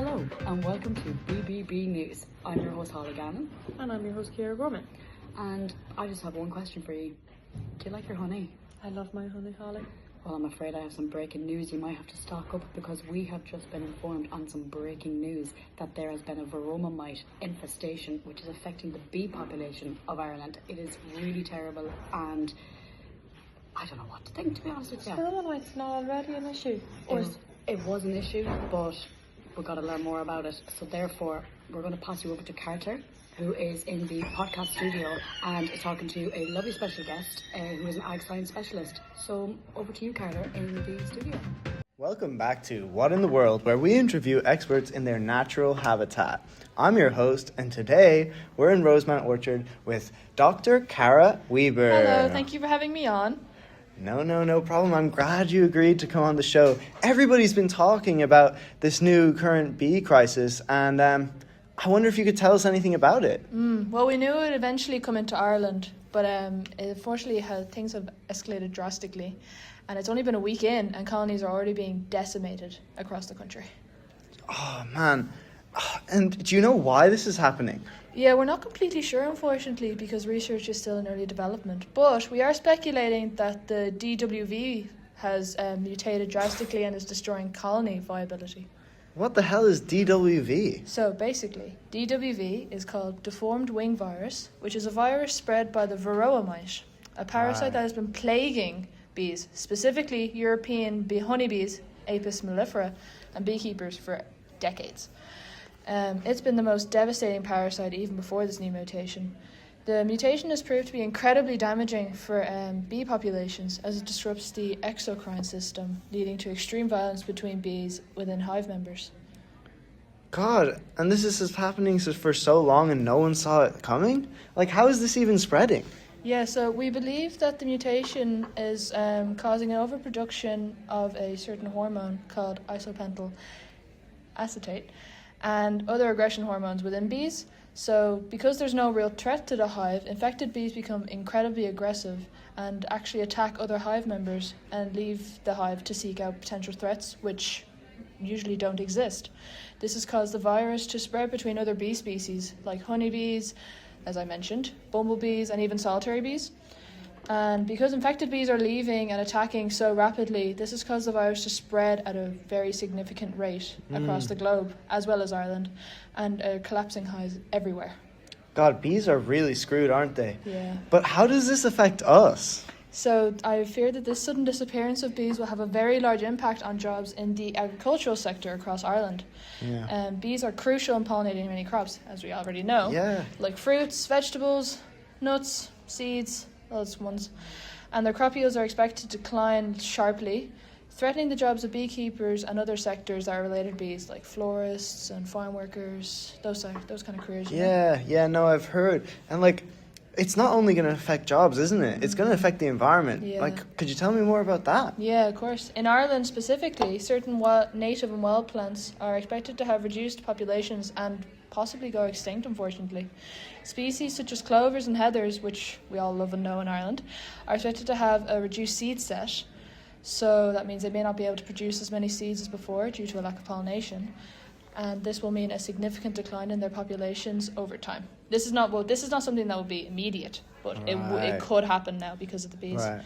Hello and welcome to BBB News. I'm your host Holly Gannon. And I'm your host Ciara Gorman. And I just have one question for you. Do you like your honey? I love my honey, Holly. Well, I'm afraid I have some breaking news. You might have to stock up because we have just been informed on some breaking news that there has been a varroa mite infestation which is affecting the bee population of Ireland. It is really terrible and I don't know what to think, to be honest with you. Varroa mite's not already an issue. It was an issue, but we've got to learn more about it. So therefore, we're going to pass you over to Carter, who is in the podcast studio and is talking to a lovely special guest who is an ag science specialist. So over to you, Carter, in the studio. Welcome back to What in the World, where we interview experts in their natural habitat. I'm your host, and today we're in Rosemount Orchard with Dr. Cara Weber. Hello, thank you for having me on. No problem. I'm glad you agreed to come on the show. Everybody's been talking about this new current bee crisis, and I wonder if you could tell us anything about it. Well, we knew it would eventually come into Ireland, but unfortunately things have escalated drastically. And it's only been a week in, and colonies are already being decimated across the country. Oh, man. And do you know why this is happening? Yeah, we're not completely sure, unfortunately, because research is still in early development. But we are speculating that the DWV has mutated drastically and is destroying colony viability. What the hell is DWV? So basically, DWV is called deformed wing virus, which is a virus spread by the varroa mite, a parasite that has been plaguing bees, specifically European honeybees, Apis mellifera, and beekeepers for decades. It's been the most devastating parasite even before this new mutation. The mutation has proved to be incredibly damaging for bee populations as it disrupts the exocrine system, leading to extreme violence between bees within hive members. God, and this is happening for so long and no one saw it coming? Like, how is this even spreading? Yeah, so we believe that the mutation is causing an overproduction of a certain hormone called isopentyl acetate and other aggression hormones within bees. So because there's no real threat to the hive, infected bees become incredibly aggressive and actually attack other hive members and leave the hive to seek out potential threats which usually don't exist. This has caused the virus to spread between other bee species like honeybees, as I mentioned, bumblebees and even solitary bees. And because infected bees are leaving and attacking so rapidly, this has caused the virus to spread at a very significant rate across the globe, as well as Ireland, and collapsing hives everywhere. God, bees are really screwed, aren't they? Yeah. But how does this affect us? So I fear that this sudden disappearance of bees will have a very large impact on jobs in the agricultural sector across Ireland. Yeah. Bees are crucial in pollinating many crops, as we already know, like fruits, vegetables, nuts, seeds, those ones. And their crop yields are expected to decline sharply, threatening the jobs of beekeepers and other sectors that are related to bees, like florists and farm workers, those kind of careers. No, I've heard. And it's not only going to affect jobs, isn't it? It's going to affect the environment. Yeah. Could you tell me more about that? Yeah, of course. In Ireland specifically, certain native and wild plants are expected to have reduced populations and possibly go extinct, unfortunately. Species such as clovers and heathers, which we all love and know in Ireland, are expected to have a reduced seed set. So that means they may not be able to produce as many seeds as before due to a lack of pollination. And this will mean a significant decline in their populations over time. This is not something that will be immediate, but it could happen now because of the bees. Right.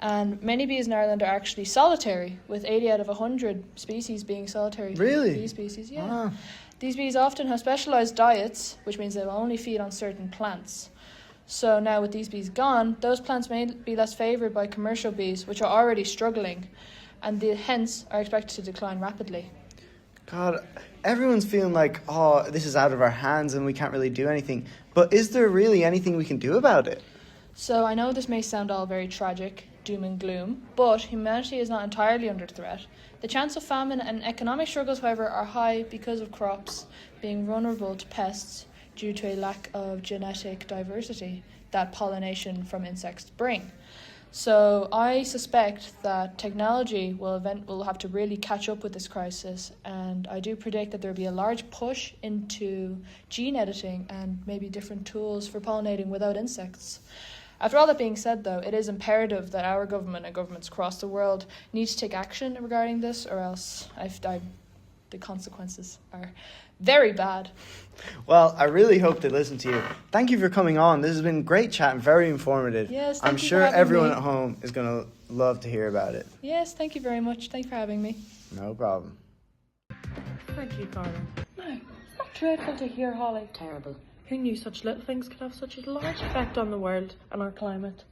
And many bees in Ireland are actually solitary, with 80 out of 100 species being solitary bee species. Yeah. Ah. These bees often have specialised diets, which means they will only feed on certain plants. So now with these bees gone, those plants may be less favoured by commercial bees, which are already struggling, and hence are expected to decline rapidly. God, everyone's feeling like, this is out of our hands and we can't really do anything. But is there really anything we can do about it? So I know this may sound all very tragic, doom and gloom, but humanity is not entirely under threat. The chance of famine and economic struggles, however, are high because of crops being vulnerable to pests due to a lack of genetic diversity that pollination from insects bring. So I suspect that technology will have to really catch up with this crisis, and I do predict that there will be a large push into gene editing and maybe different tools for pollinating without insects. After all that being said, though, it is imperative that our government and governments across the world need to take action regarding this, or else the consequences are very bad. Well, I really hope they listen to you. Thank you for coming on. This has been great chat and very informative. Yes, I'm thank you sure for having everyone me. at home is going to love to hear about it. Yes, thank you very much. Thank you for having me. No problem. Thank you, Carla. No, it's not dreadful to hear, Holly. Terrible. Who knew such little things could have such a large effect on the world and our climate?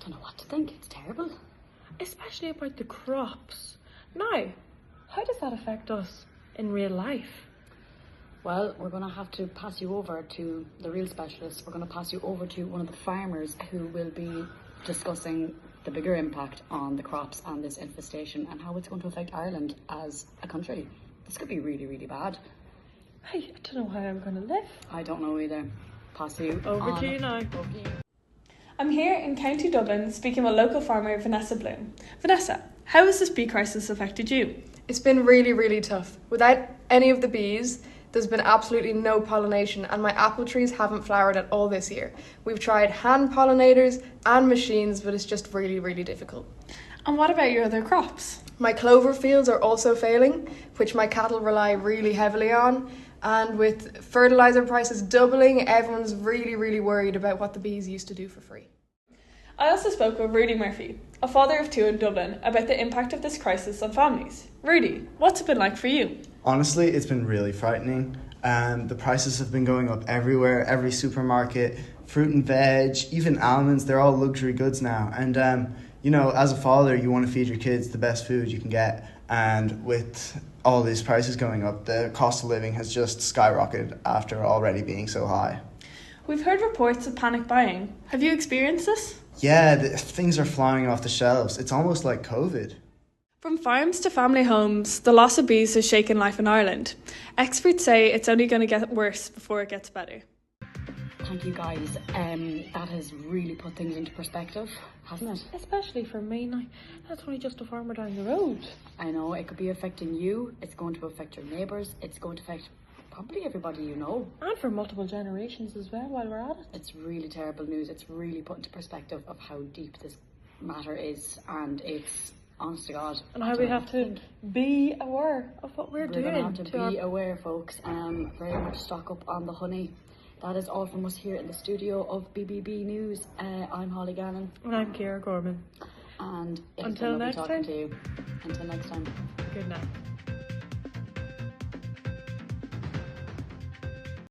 Don't know what to think. It's terrible. Especially about the crops. Now, how does that affect us in real life? Well, we're going to have to pass you over to the real specialist. We're going to pass you over to one of the farmers who will be discussing the bigger impact on the crops and this infestation and how it's going to affect Ireland as a country. This could be really, really bad. Hey, I don't know how I'm going to live. I don't know either. Pass you Over on. to you now. Over to you. I'm here in County Dublin speaking with local farmer Vanessa Bloom. Vanessa, how has this bee crisis affected you? It's been really, really tough. Without any of the bees, there's been absolutely no pollination, and my apple trees haven't flowered at all this year. We've tried hand pollinators and machines, but it's just really, really difficult. And what about your other crops? My clover fields are also failing, which my cattle rely really heavily on. And with fertiliser prices doubling, everyone's really, really worried about what the bees used to do for free. I also spoke with Rudy Murphy, a father of two in Dublin, about the impact of this crisis on families. Rudy, what's it been like for you? Honestly, it's been really frightening. The prices have been going up everywhere, every supermarket, fruit and veg, even almonds, they're all luxury goods now. And, you know, as a father, you want to feed your kids the best food you can get. And with all these prices going up, the cost of living has just skyrocketed after already being so high. We've heard reports of panic buying. Have you experienced this? Yeah, things are flying off the shelves. It's almost like COVID. From farms to family homes, the loss of bees has shaken life in Ireland. Experts say it's only going to get worse before it gets better. Thank you, guys. That has really put things into perspective, hasn't it? Especially for me now. That's only just a farmer down the road. I know it could be affecting you. It's going to affect your neighbours. It's going to affect probably everybody you know. And for multiple generations as well while we're at it. It's really terrible news. It's really put into perspective of how deep this matter is, and it's honest to God. And how we have to be aware of what we're We're doing. going to have to be our... aware, folks. Very much stock up on the honey. That is all from us here in the studio of BBB News. I'm Holly Gannon. And I'm Ciara Gorman. And it's Until been lovely next talking time. to you. Until next time. Good night.